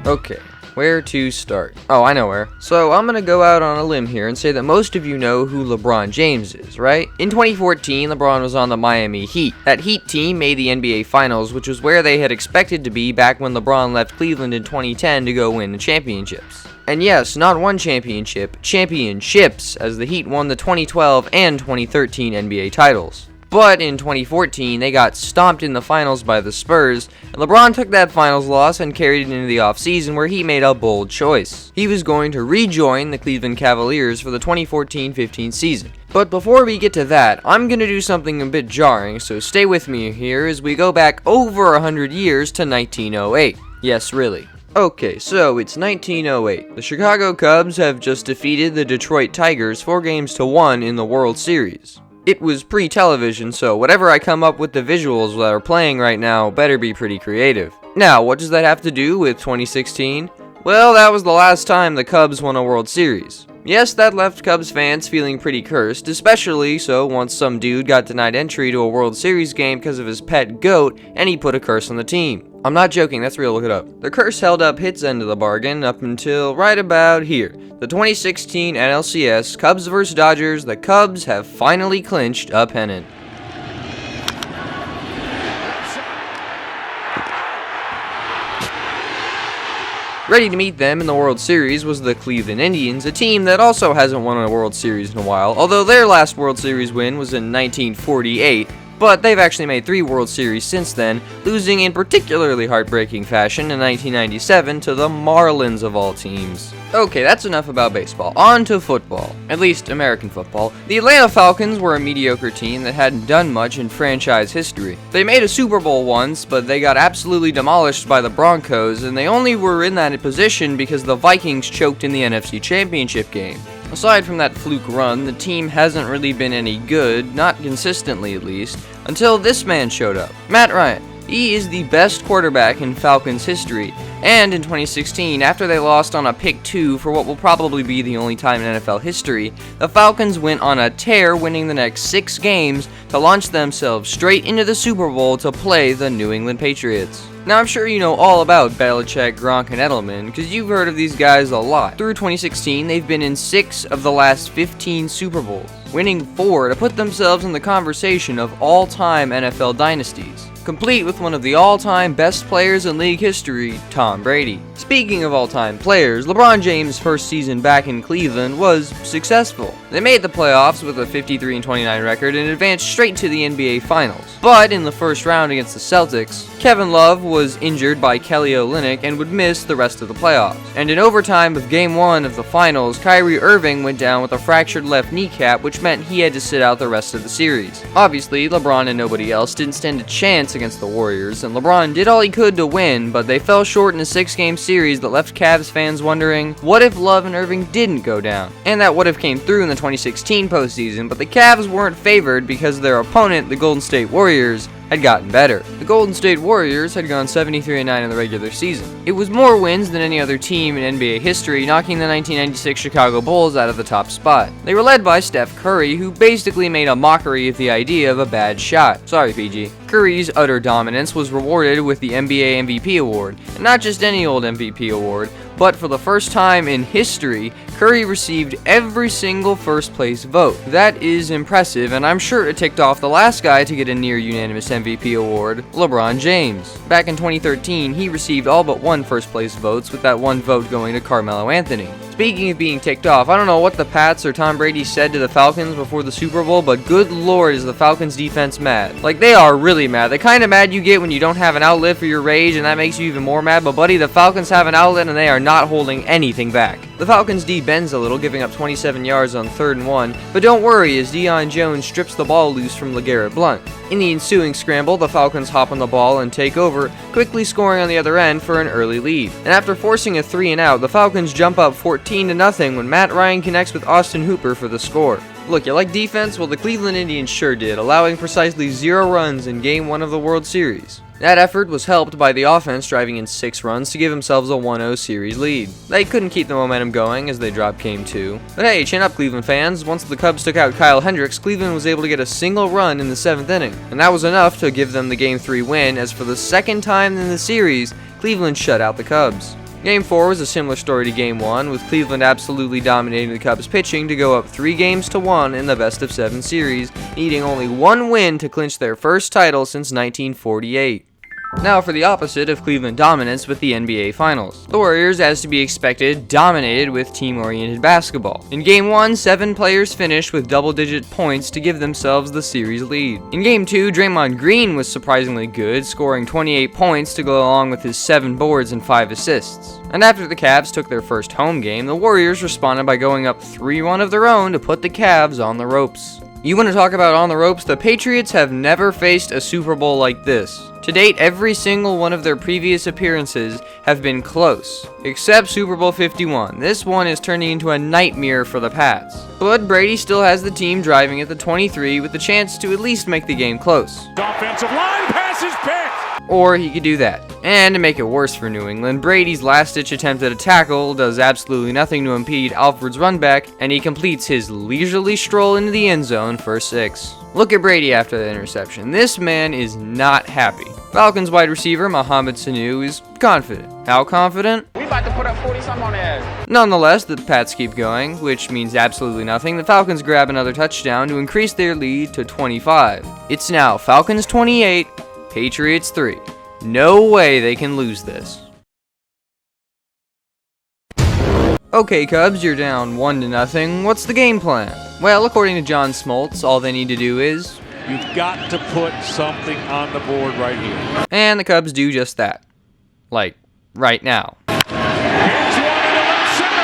Okay, where to start? Oh, I know where. So I'm gonna go out on a limb here and say that most of you know who LeBron James is, right? In 2014, LeBron was on the Miami Heat. That Heat team made the NBA Finals, which was where they had expected to be back when LeBron left Cleveland in 2010 to go win the championships. And yes, not one championship, championships, as the Heat won the 2012 and 2013 NBA titles. But in 2014, they got stomped in the finals by the Spurs, and LeBron took that finals loss and carried it into the offseason where he made a bold choice. He was going to rejoin the Cleveland Cavaliers for the 2014-15 season. But before we get to that, I'm going to do something a bit jarring, so stay with me here as we go back over 100 years to 1908. Yes, really. Okay, so it's 1908. The Chicago Cubs have just defeated the Detroit Tigers 4-1 in the World Series. It was pre-television, so whatever I come up with the visuals that are playing right now better be pretty creative. Now, what does that have to do with 2016? Well, that was the last time the Cubs won a World Series. Yes, that left Cubs fans feeling pretty cursed, especially so once some dude got denied entry to a World Series game because of his pet goat, and he put a curse on the team. I'm not joking, that's real, look it up. The curse held up Hit's end of the bargain up until right about here. The 2016 NLCS Cubs vs. Dodgers, the Cubs have finally clinched a pennant. Ready to meet them in the World Series was the Cleveland Indians, a team that also hasn't won a World Series in a while, although their last World Series win was in 1948, but they've actually made 3 World Series since then, losing in particularly heartbreaking fashion in 1997 to the Marlins of all teams. Okay, that's enough about baseball. On to football. At least American football. The Atlanta Falcons were a mediocre team that hadn't done much in franchise history. They made a Super Bowl once, but they got absolutely demolished by the Broncos, and they only were in that position because the Vikings choked in the NFC Championship game. Aside from that fluke run, the team hasn't really been any good, not consistently at least, until this man showed up, Matt Ryan. He is the best quarterback in Falcons history, and in 2016, after they lost on a pick 2 for what will probably be the only time in NFL history, the Falcons went on a tear, winning the next 6 games to launch themselves straight into the Super Bowl to play the New England Patriots. Now, I'm sure you know all about Belichick, Gronk, and Edelman, because you've heard of these guys a lot. Through 2016, they've been in 6 of the last 15 Super Bowls, winning 4 to put themselves in the conversation of all-time NFL dynasties, complete with one of the all-time best players in league history, Tom Brady. Speaking of all-time players, LeBron James' first season back in Cleveland was successful. They made the playoffs with a 53-29 record and advanced straight to the NBA Finals. But in the first round against the Celtics, Kevin Love was injured by Kelly Olynyk and would miss the rest of the playoffs. And in overtime of Game 1 of the Finals, Kyrie Irving went down with a fractured left kneecap, which meant he had to sit out the rest of the series. Obviously, LeBron and nobody else didn't stand a chance against the Warriors, and LeBron did all he could to win, but they fell short in a 6-game series that left Cavs fans wondering, what if Love and Irving didn't go down? And that would have came through in the 2016 postseason, but the Cavs weren't favored because their opponent, the Golden State Warriors, had gotten better. The Golden State Warriors had gone 73-9 in the regular season. It was more wins than any other team in NBA history, knocking the 1996 Chicago Bulls out of the top spot. They were led by Steph Curry, who basically made a mockery of the idea of a bad shot. Sorry, PG. Curry's utter dominance was rewarded with the NBA MVP award, and not just any old MVP award, but for the first time in history, Curry received every single first place vote. That is impressive, and I'm sure it ticked off the last guy to get a near unanimous MVP award, LeBron James. Back in 2013, he received all but 1 first place votes, with that 1 vote going to Carmelo Anthony. Speaking of being ticked off, I don't know what the Pats or Tom Brady said to the Falcons before the Super Bowl, but good lord is the Falcons defense mad. Like, they are really mad. The kind of mad you get when you don't have an outlet for your rage, and that makes you even more mad, but buddy, the Falcons have an outlet and they are not holding anything back. The Falcons D bends a little, giving up 27 yards on 3rd and 1, but don't worry as Deion Jones strips the ball loose from LeGarrette Blount. In the ensuing scramble, the Falcons hop on the ball and take over, quickly scoring on the other end for an early lead. And after forcing a 3-and-out, the Falcons jump up 14-0 when Matt Ryan connects with Austin Hooper for the score. Look, you like defense? Well, the Cleveland Indians sure did, allowing precisely 0 runs in Game 1 of the World Series. That effort was helped by the offense driving in 6 runs to give themselves a 1-0 series lead. They couldn't keep the momentum going as they dropped Game 2. But hey, chin up Cleveland fans, once the Cubs took out Kyle Hendricks, Cleveland was able to get a single run in the 7th inning, and that was enough to give them the Game 3 win, as for the second time in the series, Cleveland shut out the Cubs. Game 4 was a similar story to Game 1, with Cleveland absolutely dominating the Cubs pitching to go up 3-1 in the best-of-7 series, needing only one win to clinch their first title since 1948. Now for the opposite of Cleveland dominance with the NBA Finals. The Warriors, as to be expected, dominated with team-oriented basketball. In Game 1, 7 players finished with double-digit points to give themselves the series lead. In Game 2, Draymond Green was surprisingly good, scoring 28 points to go along with his 7 boards and 5 assists. And after the Cavs took their first home game, the Warriors responded by going up 3-1 of their own to put the Cavs on the ropes. You want to talk about on the ropes? The Patriots have never faced a Super Bowl like this. To date, every single one of their previous appearances have been close, except Super Bowl 51. This one is turning into a nightmare for the Pats. But Brady still has the team driving at the 23 with the chance to at least make the game close. Offensive line pass is picked! Or he could do that. And to make it worse for New England, Brady's last-ditch attempt at a tackle does absolutely nothing to impede Alfred's run back, and he completes his leisurely stroll into the end zone for 6. Look at Brady after the interception. This man is not happy. Falcons wide receiver Mohamed Sanu is confident. How confident? We about to put up 40-something on there. Nonetheless, the Pats keep going, which means absolutely nothing. The Falcons grab another touchdown to increase their lead to 25. It's now Falcons 28, Patriots 3. No way they can lose this. Okay, Cubs, you're down 1-0. What's the game plan? Well, according to John Smoltz, all they need to do is... You've got to put something on the board right here. And the Cubs do just that. Like, right now. Here's one into left center.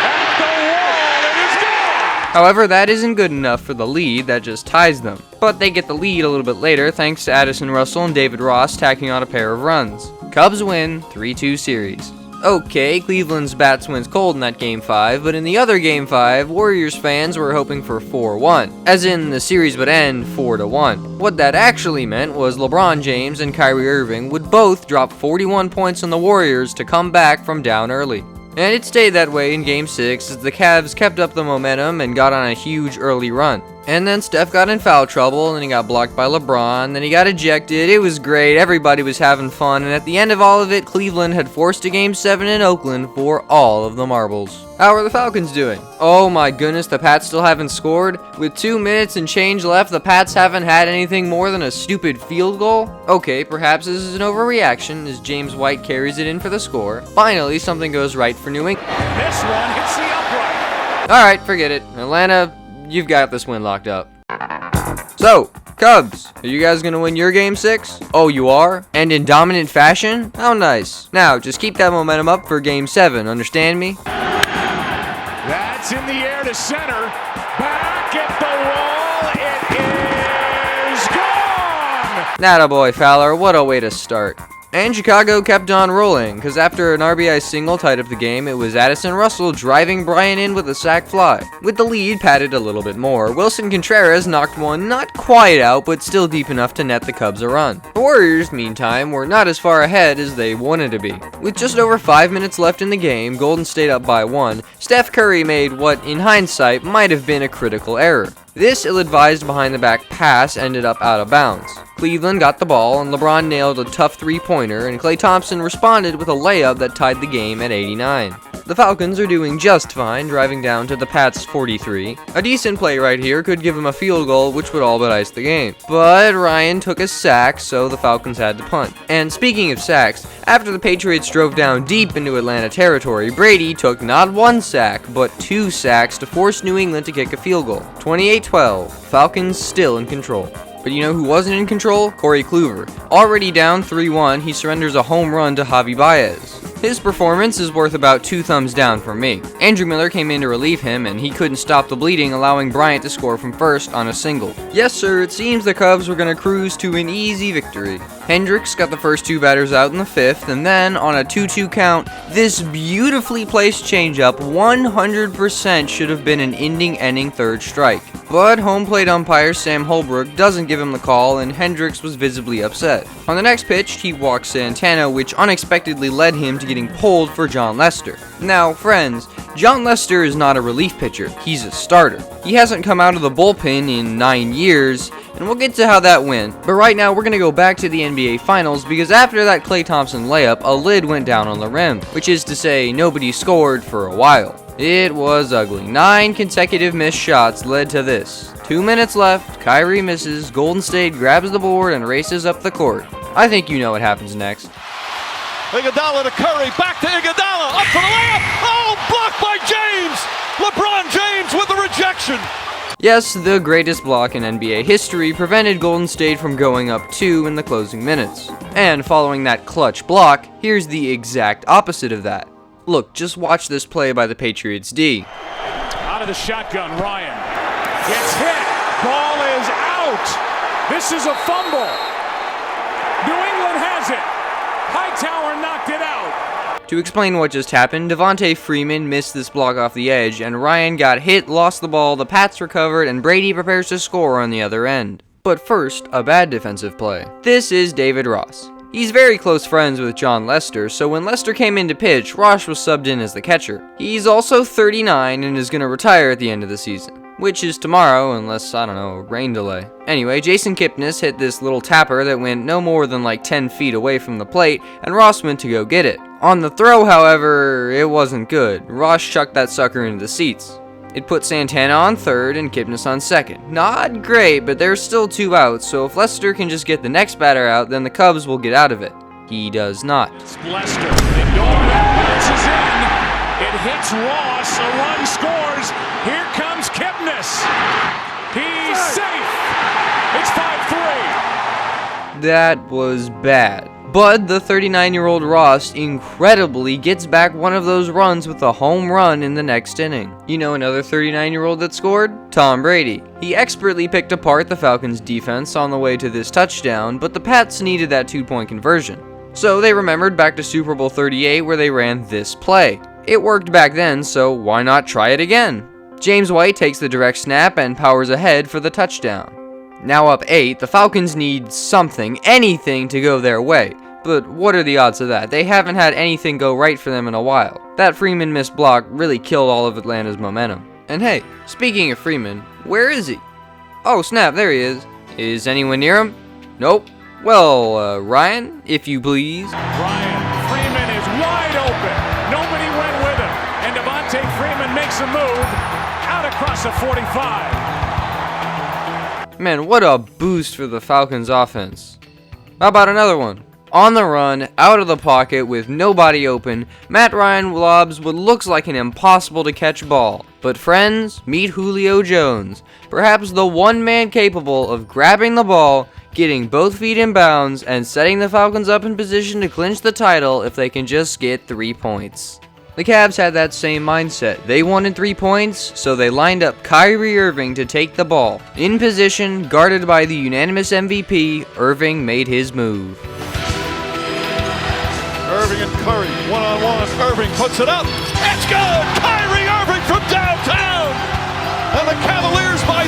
At the wall, it is gone. However, that isn't good enough for the lead, that just ties them. But they get the lead a little bit later thanks to Addison Russell and David Ross tacking on a pair of runs. Cubs win 3-2 series. Okay, Cleveland's bats wins cold in that Game 5, but in the other Game 5, Warriors fans were hoping for 4-1, as in the series would end 4-1. What that actually meant was LeBron James and Kyrie Irving would both drop 41 points on the Warriors to come back from down early. And it stayed that way in Game 6 as the Cavs kept up the momentum and got on a huge early run. And then Steph got in foul trouble, and then he got blocked by LeBron, then he got ejected. It was great, everybody was having fun, and at the end of all of it, Cleveland had forced a Game 7 in Oakland for all of the marbles. How are the Falcons doing? Oh my goodness, the Pats still haven't scored? With 2 minutes and change left, the Pats haven't had anything more than a stupid field goal? Okay, perhaps this is an overreaction as James White carries it in for the score. Finally, something goes right for New England. This one hits the upright. Alright, forget it. Atlanta, you've got this win locked up. So, Cubs, are you guys gonna win your Game 6? Oh, you are? And in dominant fashion? How nice. Now, just keep that momentum up for Game 7, understand me? That's in the air to center. Back at the wall. It is gone. Attaboy, Fowler, what a way to start. And Chicago kept on rolling, because after an RBI single tied up the game, it was Addison Russell driving Bryant in with a sac fly. With the lead padded a little bit more, Wilson Contreras knocked one not quite out, but still deep enough to net the Cubs a run. The Warriors, meantime, were not as far ahead as they wanted to be. With just over 5 minutes left in the game, Golden State up by 1, Steph Curry made what, in hindsight, might have been a critical error. This ill-advised behind-the-back pass ended up out of bounds. Cleveland got the ball, and LeBron nailed a tough three-pointer, and Klay Thompson responded with a layup that tied the game at 89. The Falcons are doing just fine, driving down to the Pats' 43. A decent play right here could give them a field goal, which would all but ice the game. But Ryan took a sack, so the Falcons had to punt. And speaking of sacks, after the Patriots drove down deep into Atlanta territory, Brady took not 1 sack, but 2 sacks to force New England to kick a field goal. 28-12, Falcons still in control. But you know who wasn't in control? Corey Kluber. Already down 3-1, he surrenders a home run to Javi Baez. His performance is worth about 2 thumbs down from me. Andrew Miller came in to relieve him, and he couldn't stop the bleeding, allowing Bryant to score from first on a single. Yes, sir, it seems the Cubs were going to cruise to an easy victory. Hendricks got the first 2 batters out in the 5th, and then, on a 2-2 count, this beautifully placed changeup 100% should have been an ending 3rd strike. But home plate umpire Sam Holbrook doesn't give him the call, and Hendricks was visibly upset. On the next pitch, he walked Santana, which unexpectedly led him to getting pulled for John Lester. Now, friends, John Lester is not a relief pitcher, he's a starter. He hasn't come out of the bullpen in 9 years, and we'll get to how that went. But right now, we're gonna go back to the NBA Finals because after that Klay Thompson layup, a lid went down on the rim, which is to say, nobody scored for a while. It was ugly. 9 consecutive missed shots led to this. 2 minutes left, Kyrie misses, Golden State grabs the board and races up the court. I think you know what happens next. Iguodala to Curry, back to Iguodala, up for the layup. Oh, blocked by James. LeBron James with the rejection. Yes, the greatest block in NBA history prevented Golden State from going up 2 in the closing minutes. And following that clutch block, here's the exact opposite of that. Look, just watch this play by the Patriots D. Out of the shotgun, Ryan gets hit. Ball is out. This is a fumble. New England has it. Hightower knocked it out. To explain what just happened, Devontae Freeman missed this block off the edge, and Ryan got hit, lost the ball, the Pats recovered, and Brady prepares to score on the other end. But first, a bad defensive play. This is David Ross. He's very close friends with John Lester, so when Lester came in to pitch, Ross was subbed in as the catcher. He's also 39 and is going to retire at the end of the season, which is tomorrow unless, I don't know, a rain delay. Anyway, Jason Kipnis hit this little tapper that went no more than like 10 feet away from the plate, and Ross went to go get it. On the throw, however, it wasn't good. Ross chucked that sucker into the seats. It put Santana on third and Kipnis on second. Not great, but there's still 2 outs, so if Lester can just get the next batter out, then the Cubs will get out of it. He does not. It's Lester. Ignoring it, bounces in. It hits Ross. A run scores. Here comes Kipnis. He's safe. It's 5-3. That was bad. But the 39-year-old Ross incredibly gets back one of those runs with a home run in the next inning. You know another 39-year-old that scored? Tom Brady. He expertly picked apart the Falcons' defense on the way to this touchdown, but the Pats needed that 2-point conversion. So they remembered back to Super Bowl 38 where they ran this play. It worked back then, so why not try it again? James White takes the direct snap and powers ahead for the touchdown. Now up 8, the Falcons need something, anything to go their way. But what are the odds of that? They haven't had anything go right for them in a while. That Freeman missed block really killed all of Atlanta's momentum. And hey, speaking of Freeman, where is he? Oh snap, there he is. Is anyone near him? Nope. Well, Ryan, if you please. Ryan, Freeman is wide open. Nobody went with him. And Devontae Freeman makes a move out across the 45. Man, what a boost for the Falcons offense. How about another one? On the run, out of the pocket with nobody open, Matt Ryan lobs what looks like an impossible to catch ball. But friends, meet Julio Jones, perhaps the one man capable of grabbing the ball, getting both feet in bounds, and setting the Falcons up in position to clinch the title if they can just get 3 points. The Cavs had that same mindset. They wanted 3 points, so they lined up Kyrie Irving to take the ball. In position, guarded by the unanimous MVP, Irving made his move. Irving and Curry, one-on-one. Irving puts it up. It's good! Kyrie Irving from downtown! And the Cavaliers by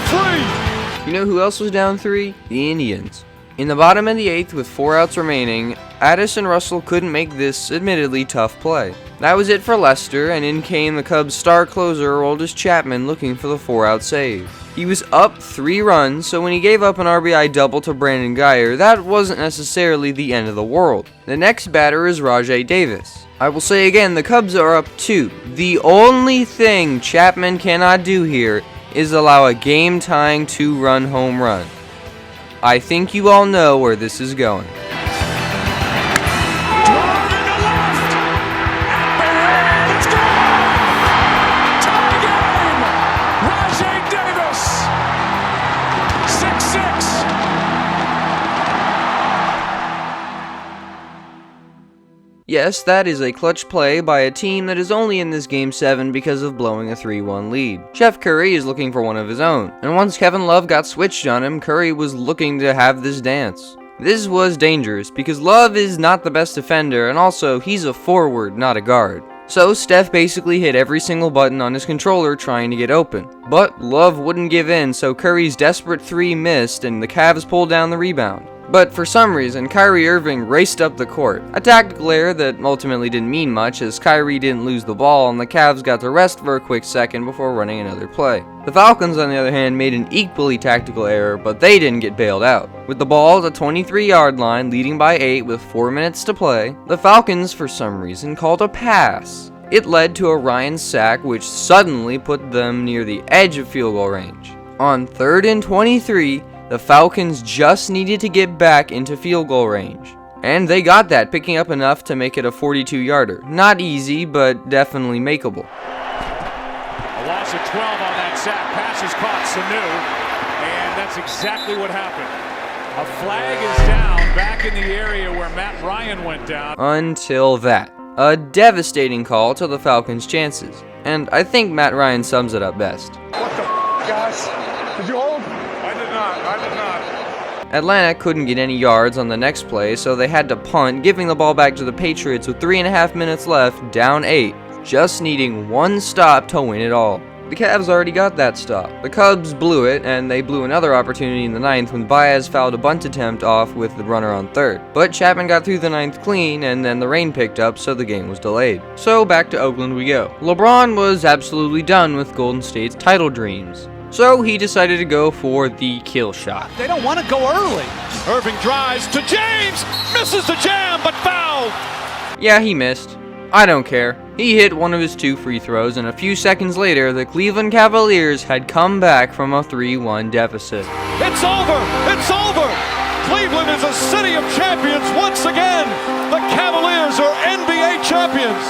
3! You know who else was down 3? The Indians. In the bottom of the 8th with 4 outs remaining, Addison Russell couldn't make this admittedly tough play. That was it for Lester, and in came the Cubs' star closer Aroldis Chapman looking for the 4-out save. He was up 3 runs, so when he gave up an RBI double to Brandon Guyer, that wasn't necessarily the end of the world. The next batter is Rajai Davis. I will say again, the Cubs are up 2. The only thing Chapman cannot do here is allow a game-tying 2-run home run. I think you all know where this is going. Yes, that is a clutch play by a team that is only in this Game 7 because of blowing a 3-1 lead. Chef Curry is looking for one of his own, and once Kevin Love got switched on him, Curry was looking to have this dance. This was dangerous because Love is not the best defender, and also he's a forward, not a guard. So Steph basically hit every single button on his controller trying to get open. But Love wouldn't give in, so Curry's desperate 3 missed and the Cavs pulled down the rebound. But for some reason, Kyrie Irving raced up the court. A tactical error that ultimately didn't mean much, as Kyrie didn't lose the ball and the Cavs got to rest for a quick second before running another play. The Falcons, on the other hand, made an equally tactical error, but they didn't get bailed out. With the ball at the 23-yard line, leading by 8 with 4 minutes to play, the Falcons, for some reason, called a pass. It led to a Ryan sack, which suddenly put them near the edge of field goal range. On 3rd and 23, the Falcons just needed to get back into field goal range. And they got that, picking up enough to make it a 42-yarder. Not easy, but definitely makeable. A loss of 12 on that sack. Pass is caught, Sanu. And that's exactly what happened. A flag is down back in the area where Matt Ryan went down. Until that. A devastating call to the Falcons' chances. And I think Matt Ryan sums it up best. What the guys? Did you hold? I did not. Atlanta couldn't get any yards on the next play, so they had to punt, giving the ball back to the Patriots with 3.5 minutes left, down 8, just needing one stop to win it all. The Cavs already got that stop. The Cubs blew it, and they blew another opportunity in the 9th when Baez fouled a bunt attempt off with the runner on 3rd. But Chapman got through the 9th clean, and then the rain picked up, so the game was delayed. So back to Oakland we go. LeBron was absolutely done with Golden State's title dreams. So he decided to go for the kill shot. They don't want to go early. Irving drives to James, misses the jam, but fouled. Yeah, he missed. I don't care. He hit one of his 2 free throws, and a few seconds later, the Cleveland Cavaliers had come back from a 3-1 deficit. It's over! It's over! Cleveland is a city of champions once again. The Cavaliers are NBA champions.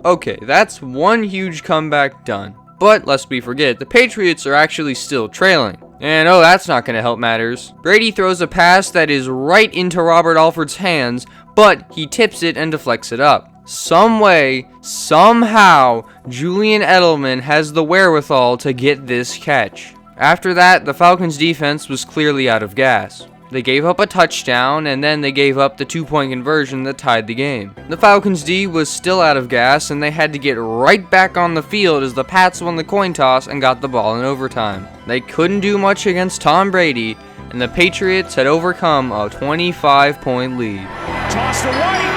Okay, that's one huge comeback done. But lest we forget, the Patriots are actually still trailing. And oh, that's not going to help matters. Brady throws a pass that is right into Robert Alford's hands, but he tips it and deflects it up. Some way, somehow, Julian Edelman has the wherewithal to get this catch. After that, the Falcons' defense was clearly out of gas. They gave up a touchdown, and then they gave up the 2-point conversion that tied the game. The Falcons' D was still out of gas, and they had to get right back on the field as the Pats won the coin toss and got the ball in overtime. They couldn't do much against Tom Brady, and the Patriots had overcome a 25-point lead. Toss to White.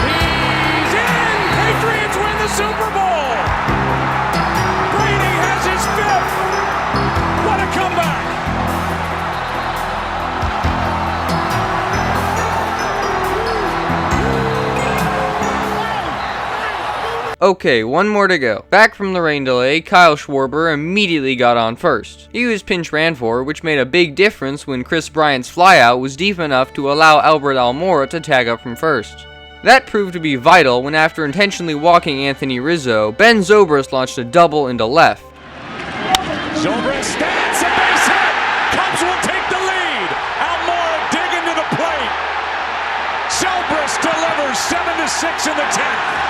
He's in! Patriots win the Super Bowl! Brady has his 5th! What a comeback! Okay, one more to go. Back from the rain delay, Kyle Schwarber immediately got on first. He was pinch ran for, which made a big difference when Chris Bryant's flyout was deep enough to allow Albert Almora to tag up from first. That proved to be vital when, after intentionally walking Anthony Rizzo, Ben Zobrist launched a double into left. Zobrist stands, a base hit! Cubs will take the lead! Almora digging to the plate! Zobrist delivers 7-6 in the 10th!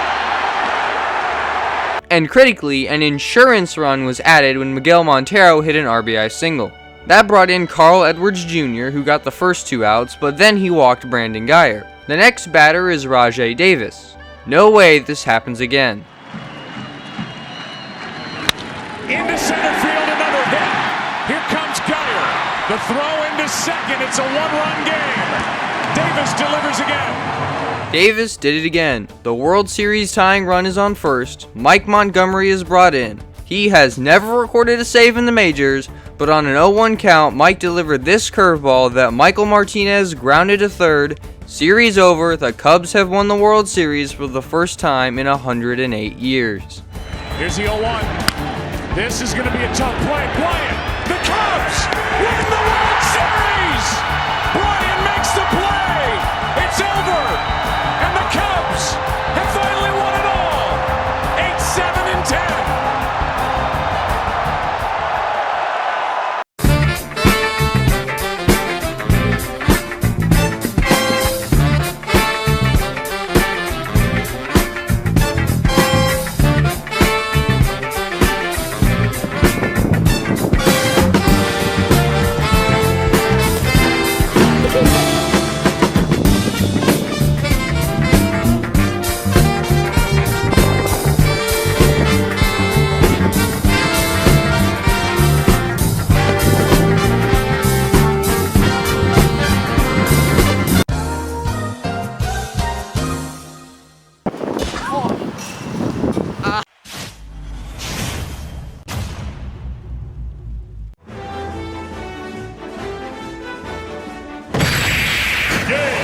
And critically, an insurance run was added when Miguel Montero hit an RBI single. That brought in Carl Edwards Jr., who got the first 2 outs, but then he walked Brandon Guyer. The next batter is Rajai Davis. No way this happens again. Into center field, another hit. Here comes Guyer. The throw into second. It's a 1-run game. Davis delivers again. Davis did it again. The World Series tying run is on first. Mike Montgomery is brought in. He has never recorded a save in the majors, but on an 0-1 count, Mike delivered this curveball that Michael Martinez grounded to third. Series over. The Cubs have won the World Series for the first time in 108 years. Here's the 0-1. This is going to be a tough play. Bryant, the Cubs win the World Series! Bryant makes the play! It's over! And the Cubs have finally won it all! 8-7-10! game.